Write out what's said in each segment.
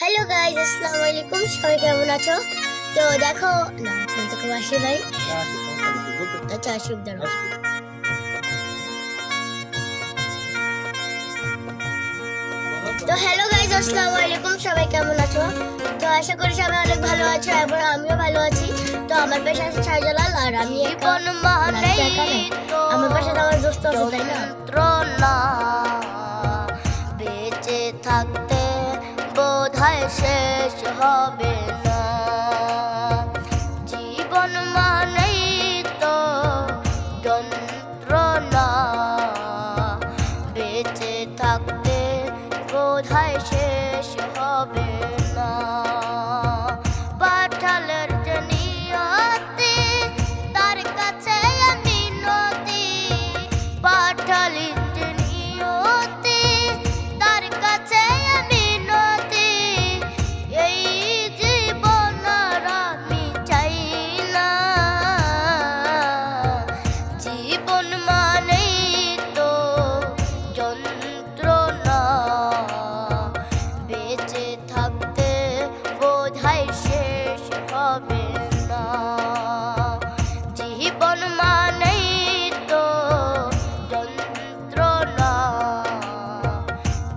Hello guys, আসসালামু আলাইকুম। সবাই কেমন আছো? তো দেখো না, এখন তো কেউ আসে নাই। আচ্ছা, আসুক দাঁড়াও। তো হ্যালো গাইস, আসসালামু আলাইকুম। সবাই কেমন আছো? তো আশা করি সবাই অনেক ভালো আছো এবং আমিও ভালো আছি। তো আমার পাশে আছে শাহজালাল আর আমি আমার পাশে আমার দোস্ত আছে, তাই না? বেঁচে থাকতে বোধহয় শেষ হবে না, জীবন মানেই তো যন্ত্রণা। বেঁচে থাকতে বোধহয় শেষ হবে না, পাঠালের যে নিয়তি তার কাছে আমি নদী, পাঠালির যে নিয়তি তার কাছে আমি নদী। এই জীবন আর আমি চাই না, জীবন মানেই তো যন্ত্রণা। বেঁচে থাকতে বোধহয় শেষ হবে না, জীবন মানেই তো যন্ত্রণা।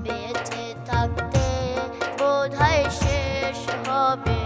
বেঁচে থাকতে বোধহয় শেষ হবে